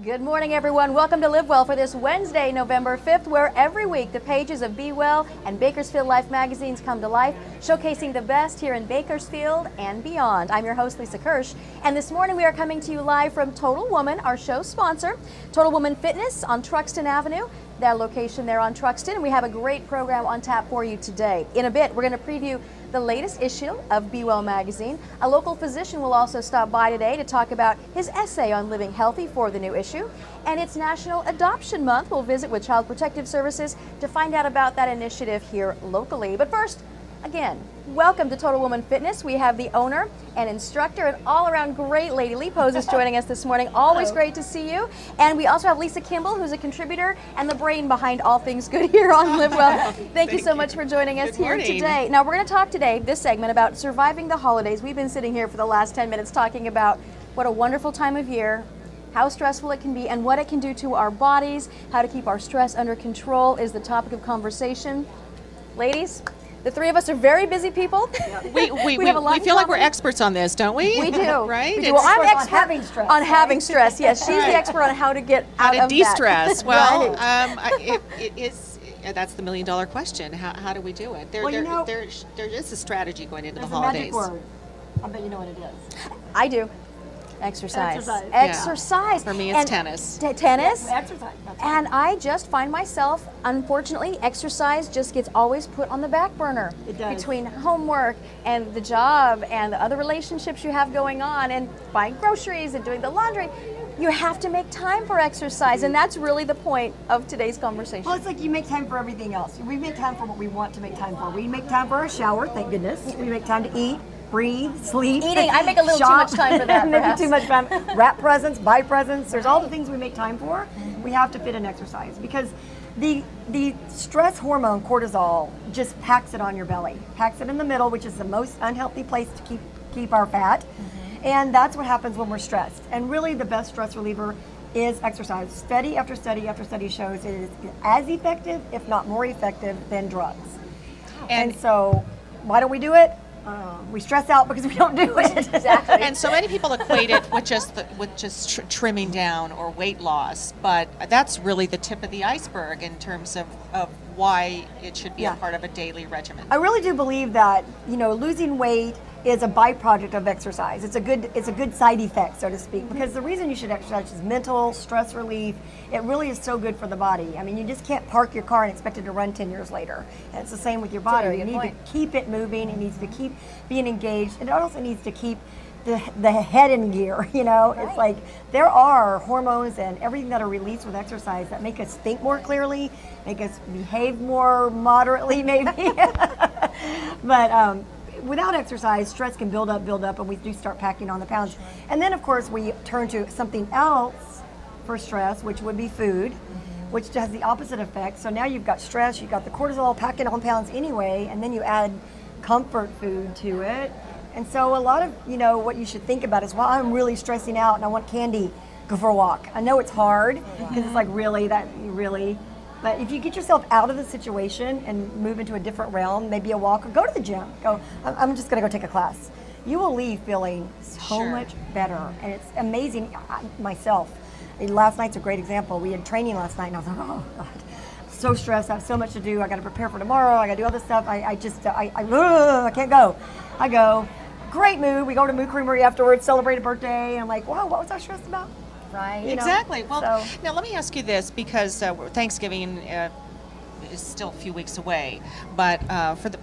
Good morning, everyone. Welcome to LiveWell for this Wednesday, November 5th, where every week the pages of Be Well and Bakersfield Life magazines come to life, showcasing the best here in Bakersfield and beyond. I'm your host, Lisa Kirsch, and this morning we are coming to you live from Total Woman, our show sponsor, Total Woman Fitness on Truxton Avenue. Their location there on Truxton, and we have a great program on tap for you today. In a bit, we're going to preview the latest issue of Be Well magazine. A local physician will also stop by today to talk about his essay on living healthy for the new issue. And it's National Adoption Month. We'll visit with Child Protective Services to find out about that initiative here locally. But first, again, welcome to Total Woman Fitness. We have the owner and instructor and all-around great lady, Lee Pose, is joining us this morning. Always great to see you. And we also have Lisa Kimball, who's a contributor and the brain behind all things good here on LiveWell. Thank you so much for joining us here today. Now, we're going to talk today, this segment, about surviving the holidays. We've been sitting here for the last 10 minutes talking about what a wonderful time of year, how stressful it can be, and what it can do to our bodies. How to keep our stress under control is the topic of conversation. Ladies, the three of us are very busy people. Yeah. We feel like we're experts on this, don't we? We do. Right? We do. Well, I'm expert on having stress. On having stress, yes. She's the expert on how to get out of de-stress. that. Well, it is. That's the million-dollar question. How do we do it? There is a strategy going into the holidays. There's a magic word. I bet you know what it is. I do. Exercise. Exercise. For me, it's tennis. Tennis? Yeah, exercise. And I just find myself, unfortunately, exercise just gets always put on the back burner. It does. Between homework and the job and the other relationships you have going on and buying groceries and doing the laundry. You have to make time for exercise, and that's really the point of today's conversation. Well, it's like you make time for everything else. We make time for what we want to make time for. We make time for a shower, thank goodness. We make time to eat, breathe, sleep. Eating, I make a little too much time for that. Maybe too much time. Wrap presents, buy presents. There's all the things we make time for. We have to fit in exercise because the stress hormone cortisol just packs it on your belly, packs it in the middle, which is the most unhealthy place to keep our fat. And that's what happens when we're stressed. And really the best stress reliever is exercise. Study after study after study shows it is as effective, if not more effective, than drugs. And so why don't we do it? We stress out because we don't do it. Exactly. And so many people equate it with just trimming down or weight loss, but that's really the tip of the iceberg in terms of why it should be a part of a daily regimen. I really do believe that losing weight is a byproduct of exercise. It's a good side effect, so to speak, because the reason you should exercise is mental stress relief. It really is so good for the body. I mean, you just can't park your car and expect it to run 10 years later. And it's the same with your body. You need to keep it moving. It needs to keep being engaged. And it also needs to keep the head in gear, It's like there are hormones and everything that are released with exercise that make us think more clearly, make us behave more moderately maybe. But without exercise, stress can build up, and we do start packing on the pounds. And then, of course, we turn to something else for stress, which would be food, which has the opposite effect. So now you've got stress, you've got the cortisol packing on pounds anyway, and then you add comfort food to it. And so a lot of, what you should think about is, well, I'm really stressing out and I want candy, go for a walk. I know it's hard because it's like, really. But if you get yourself out of the situation and move into a different realm, maybe a walk or go to the gym, I'm just going to go take a class. You will leave feeling so much better. And it's amazing. Last night's a great example. We had training last night and I was like, oh God, I'm so stressed. I have so much to do. I got to prepare for tomorrow. I got to do all this stuff. I can't go. I go, great mood. We go to Mood Creamery afterwards, celebrate a birthday. And I'm like, wow, what was I stressed about? Right. Exactly. Well, now let me ask you this, because Thanksgiving is still a few weeks away. But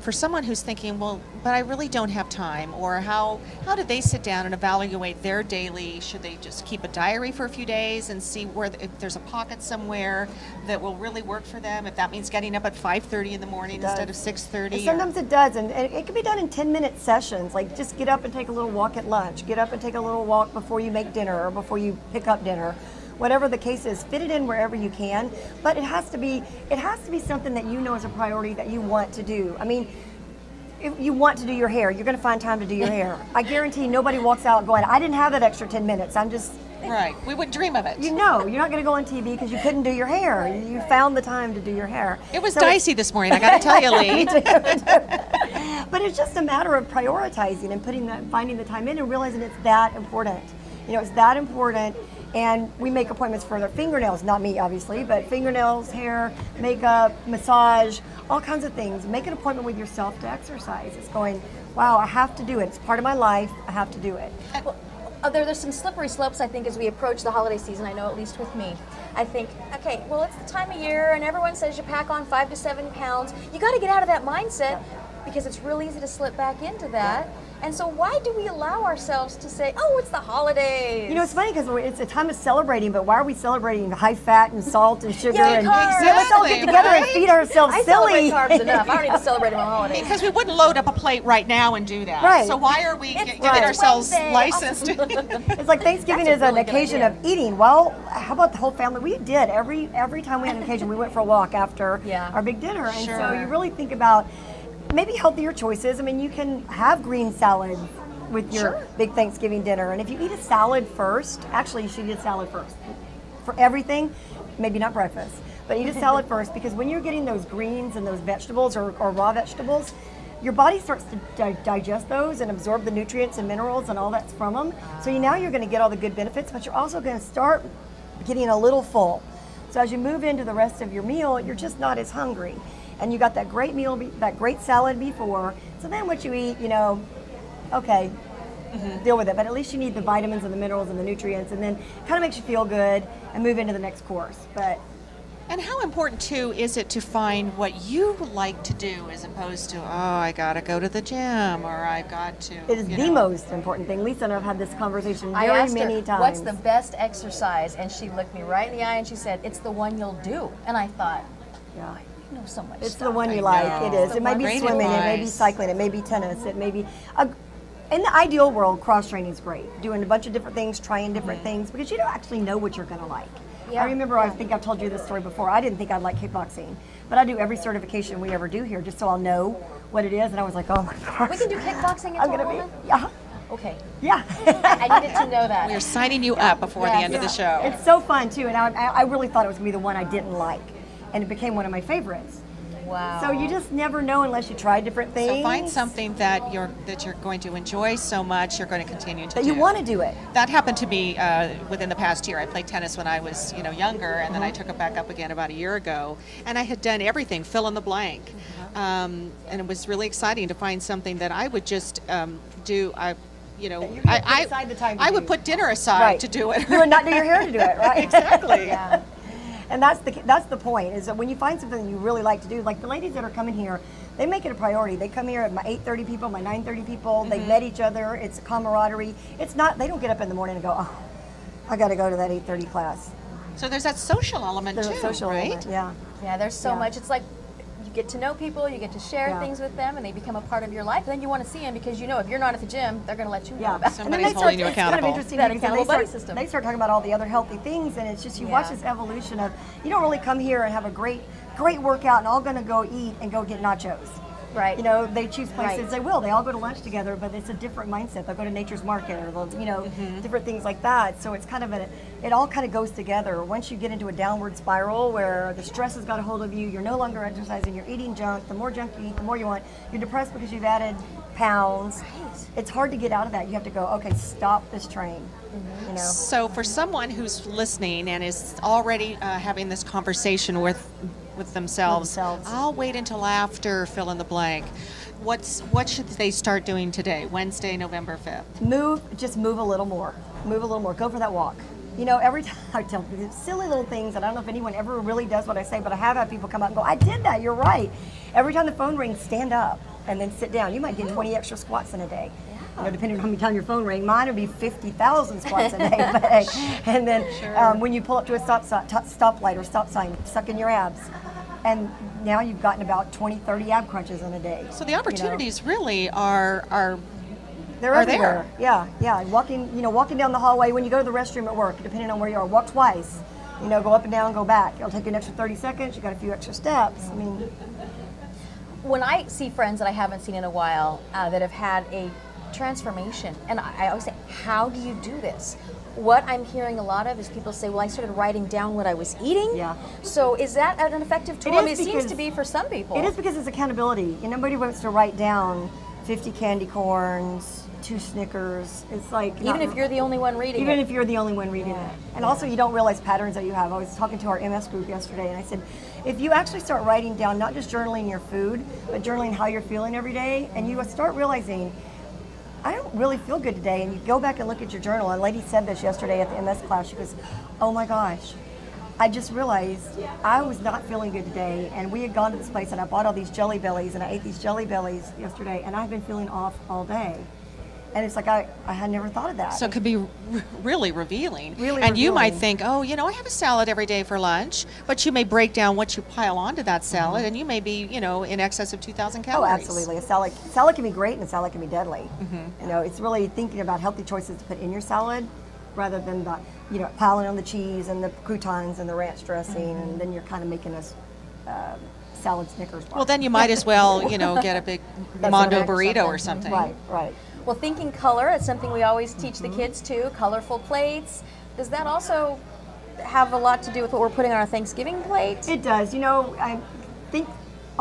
for someone who's thinking, well, but I really don't have time, or how do they sit down and evaluate their daily? Should they just keep a diary for a few days and see if there's a pocket somewhere that will really work for them? If that means getting up at 5:30 in the morning instead of 6:30. Sometimes it does, and it can be done in 10-minute sessions. Like just get up and take a little walk at lunch. Get up and take a little walk before you make dinner or before you pick up dinner. Whatever the case is, fit it in wherever you can. But it has to be something that is a priority that you want to do. I mean, if you want to do your hair, you're going to find time to do your hair. I guarantee nobody walks out going, I didn't have that extra 10 minutes. I'm just... Right. We wouldn't dream of it. You're not going to go on TV because you couldn't do your hair. You found the time to do your hair. It was dicey this morning, I got to tell you, Lee. Me too. But it's just a matter of prioritizing and finding the time in and realizing it's that important. It's that important. And we make appointments for their fingernails, not me obviously, but fingernails, hair, makeup, massage, all kinds of things. Make an appointment with yourself to exercise. It's going, wow, I have to do it. It's part of my life. I have to do it. Well, there's some slippery slopes, I think, as we approach the holiday season. I know, at least with me. I think, okay, well, it's the time of year, and everyone says you pack on 5 to 7 pounds. You got to get out of that mindset because it's real easy to slip back into that. And so why do we allow ourselves to say, oh, it's the holidays? You know, it's funny because it's a time of celebrating, but why are we celebrating high fat and salt and sugar? Yay, And carbs. let's all get together and feed ourselves I silly. celebrate carbs enough. I don't need to celebrate my holidays. Because we wouldn't load up a plate right now and do that. Right. So why are we giving right. ourselves Wednesday. license to? It's like Thanksgiving That's a is an really good occasion idea. of eating. Well, how about the whole family? We did every time we had an occasion. We went for a walk after our big dinner, and so Sure. you really think about maybe healthier choices. I mean, you can have green salad with your big Thanksgiving dinner, and if you eat a salad first, actually you should eat a salad first for everything. Maybe not breakfast, but eat a salad first, because when you're getting those greens and those vegetables or raw vegetables, your body starts to digest those and absorb the nutrients and minerals and all that's from them. So now you're going to get all the good benefits, but you're also going to start getting a little full. So as you move into the rest of your meal, you're just not as hungry, and you got that great meal, that great salad before. So then what you eat, okay, deal with it. But at least you need the vitamins and the minerals and the nutrients, and then kind of makes you feel good and move into the next course. And how important too is it to find what you like to do as opposed to, oh, I gotta go to the gym, or I've got to. It is the most important thing. Lisa and I have had this conversation I very asked many her, times. what's the best exercise? And she looked me right in the eye and she said, it's the one you'll do. And I thought, Yeah. you know so much It's stuff. the one you I like. know. It is. The It might one- be Great swimming. It may be advice. cycling. It may be tennis. It may be. In the ideal world, cross training is great. Doing a bunch of different things, trying different things, because you don't actually know what you're going to like. Yeah. I remember, I think I've told you this story before. I didn't think I'd like kickboxing, but I do every certification we ever do here just so I'll know what it is. And I was like, oh my gosh. We can do kickboxing I'm until gonna woman? be. Yeah. Okay. Yeah. I needed to know that. We're signing you up before the Yes. end of the show. It's so fun too, and I really thought it was going to be the one I didn't like, and it became one of my favorites. Wow. So you just never know unless you try different things. So find something that you're going to enjoy so much you're going to continue to that do. you want to do it. That happened to me within the past year. I played tennis when I was, younger, and then I took it back up again about a year ago. And I had done everything, fill in the blank, and it was really exciting to find something that I would just do. I put aside the time to I would do. put dinner aside Right. to do it. You would not do your hair to do it, right? Exactly. Yeah. And that's the point, is that when you find something that you really like to do, like the ladies that are coming here, they make it a priority. They come here at my 8:30 people, my 9:30 people. They've met each other. It's camaraderie. It's not. They don't get up in the morning and go, oh, I got to go to that 8:30 class. So there's that social element There's too, a social right? element, yeah. Yeah, there's so Yeah. much. It's like you get to know people, you get to share Yeah. things with them, and they become a part of your life. Then you want to see them because if you're not at the gym, they're going to let you know Yeah, about it. Somebody's And then holding you it's kind accountable. of interesting That because accountable they buddy start, system. they start talking about all the other healthy things, and it's just you Yeah. watch this evolution of you don't really come here and have a great workout and all going to go eat and go get nachos. Right. They choose places. Right. They will. They all go to lunch together, but it's a different mindset. They'll go to Nature's Market or they'll, different things like that. So it's kind of it all kind of goes together. Once you get into a downward spiral where the stress has got a hold of you, you're no longer exercising, you're eating junk. The more junk you eat, the more you want. You're depressed because you've added pounds. It's hard to get out of that. You have to go, okay, stop this train. So for someone who's listening and is already having this conversation with themselves, I'll wait until after fill in the blank. What should they start doing today, Wednesday, November 5th? Just move a little more. Move a little more. Go for that walk. Every time I tell people silly little things, and I don't know if anyone ever really does what I say, but I have had people come out and go, I did that, you're right. Every time the phone rings, stand up and then sit down. You might get 20 extra squats in a day. Depending on how many times your phone rings. Mine would be 50,000 squats a day. But, and then when you pull up to a stoplight or stop sign, suck in your abs. And now you've gotten about 20, 30 ab crunches in a day. So the opportunities really are They're are everywhere. there. Yeah. Walking down the hallway when you go to the restroom at work, depending on where you are, walk twice. Go up and down, go back. It'll take you an extra 30 seconds. You got a few extra steps. When I see friends that I haven't seen in a while that have had a transformation, and I always say, how do you do this? What I'm hearing a lot of is people say, well, I started writing down what I was eating. Yeah. So is that an effective tool? It Seems to be for some people. It is because it's accountability. Nobody wants to write down 50 candy corns, 2 2 Snickers. It's like Even if you're the only one reading even it. if you're the only one reading it. And also you don't realize patterns that you have. I was talking to our MS group yesterday and I said, if you actually start writing down not just journaling your food, but journaling how you're feeling every day, and you start realizing, I don't really feel good today, and you go back and look at your journal. A lady said this yesterday at the MS class. She goes, oh my gosh, I just realized I was not feeling good today, and we had gone to this place and I bought all these Jelly Bellies and I ate these Jelly Bellies yesterday, and I've been feeling off all day. And it's like I had never thought of that. So it could be really revealing. Really and you might revealing. think, oh, you know, I have a salad every day for lunch, but you may break down what you pile onto that salad, and you may be, you know, in excess of 2,000 Oh, calories. absolutely. A salad can be great, and a salad can be deadly. You know, it's really thinking about healthy choices to put in your salad, rather than the, you know, piling on the cheese and the croutons and the ranch dressing, and then you're kind of making a salad Snickers bar. Well, then you might as well, you know, get a big That's Mondo what I'm burrito or something. Right, right. Well, thinking color, it's something we always teach the kids too. Colorful plates. Does that also have a lot to do with what we're putting on our Thanksgiving plate? It does. You know, I think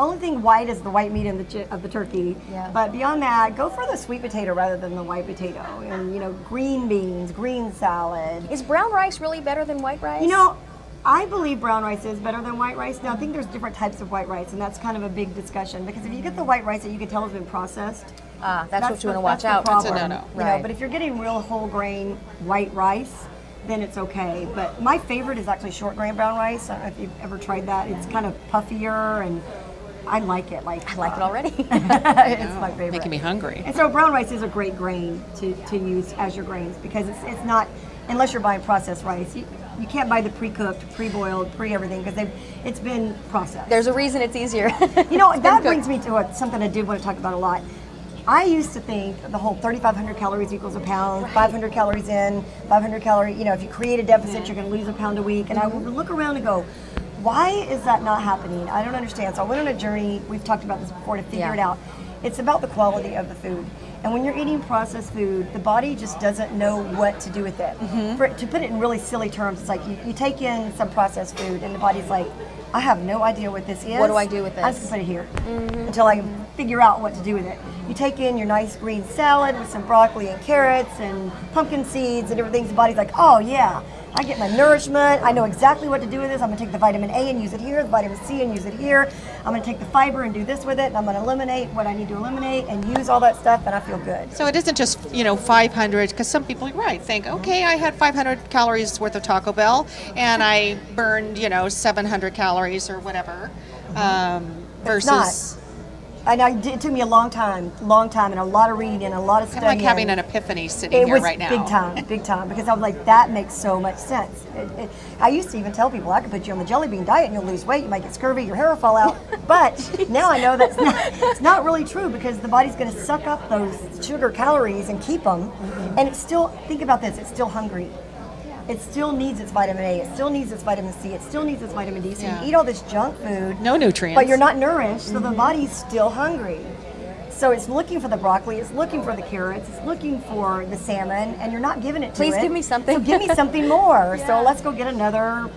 only thing white is the white meat of the turkey. Yeah. But beyond that, go for the sweet potato rather than the white potato. And, you know, green beans, green salad. Is brown rice really better than white rice? You know, I believe brown rice is better than white rice. Now, I think there's different types of white rice, and that's kind of a big discussion, because if you get the white rice that you can tell has been processed, that's what you want to watch that's the out. problem, That's a no-no. you know, Right. but if you're getting real whole grain white rice, then it's okay. But my favorite is actually short grain brown rice. I don't know if you've ever tried that. It's kind of puffier, and I like it. I like it already. It's my favorite. Making me hungry. And so brown rice is a great grain to use as your grains, because it's not, unless you're buying processed rice, you can't buy the pre-cooked, pre-boiled, pre-everything, because it's been processed. There's a reason it's easier. You know, It's been that cooked. brings me to something I did want to talk about a lot. I used to think the whole 3,500 calories equals a pound, 500 calories in, 500 calorie, you know, if you create a deficit, you're going to lose a pound a week. And I would look around and go, why is that not happening? I don't understand. So I went on a journey, we've talked about this before, to figure it out. It's about the quality of the food. And when you're eating processed food, the body just doesn't know what to do with it. To put it in really silly terms, it's like you take in some processed food and the body's like, I have no idea what this is. What do I do with I'm this? just going to put it here until I figure out what to do with it. You take in your nice green salad with some broccoli and carrots and pumpkin seeds and everything. The body's like, oh yeah, I get my nourishment. I know exactly what to do with this. I'm going to take the vitamin A and use it here, the vitamin C and use it here. I'm going to take the fiber and do this with it, and I'm going to eliminate what I need to eliminate and use all that stuff, and I feel good. So it isn't just, you know, 500, because some people, you're right, think, okay, I had 500 calories worth of Taco Bell, and I burned, you know, 700 calories or whatever, versus... And it took me a long time, and a lot of reading and a lot of I'm studying. like having an epiphany sitting It here was right now. big time, because I was like, that makes so much sense. I used to even tell people, I could put you on the jelly bean diet and you'll lose weight, you might get scurvy, your hair will fall out. But now I know it's not really true, because the body's going to suck up those sugar calories and keep them. And it's still, think about this, it's still hungry. It still needs its vitamin A, it still needs its vitamin C, it still needs its vitamin D. So Yeah. you eat all this junk food, No nutrients. but you're not nourished, so the body's still hungry. So it's looking for the broccoli, it's looking for the carrots, it's looking for the salmon, and you're not giving it to Please it. give me something. So give me something more. So let's go get another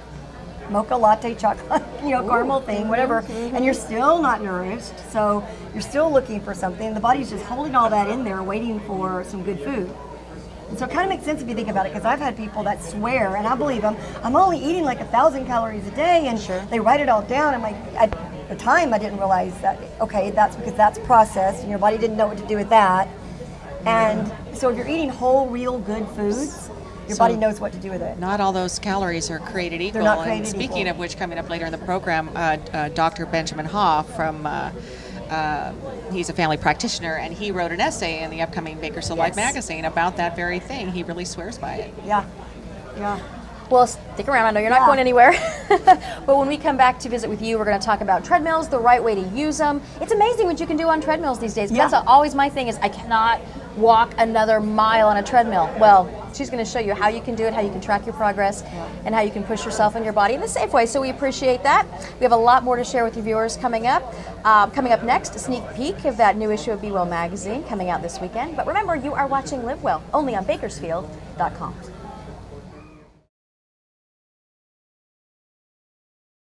mocha latte chocolate, caramel thing, whatever. And you're still not nourished, so you're still looking for something. The body's just holding all that in there, waiting for some good food. And so it kind of makes sense if you think about it, because I've had people that swear, and I believe them, I'm only eating like 1,000 calories a day, and they write it all down. I'm like, at the time I didn't realize that, okay, that's because that's processed, and your body didn't know what to do with that. And so if you're eating whole, real, good foods, your body knows what to do with it. Not all those calories are created equal. They're not created and speaking equal. of which, coming up later in the program, Dr. Benjamin Hoff from he's a family practitioner, and he wrote an essay in the upcoming Bakersfield Life magazine about that very thing. He really swears by it. Yeah. Well, stick around. I know you're not Yeah. going anywhere. But when we come back to visit with you, we're going to talk about treadmills, the right way to use them. It's amazing what you can do on treadmills these days. 'Cause Yeah. That's always my thing is I cannot walk another mile on a treadmill. Well, she's going to show you how you can do it, how you can track your progress, and how you can push yourself and your body in a safe way. So we appreciate that. We have a lot more to share with your viewers coming up. Coming up next, a sneak peek of that new issue of Be Well magazine coming out this weekend. But remember, you are watching Live Well, only on Bakersfield.com.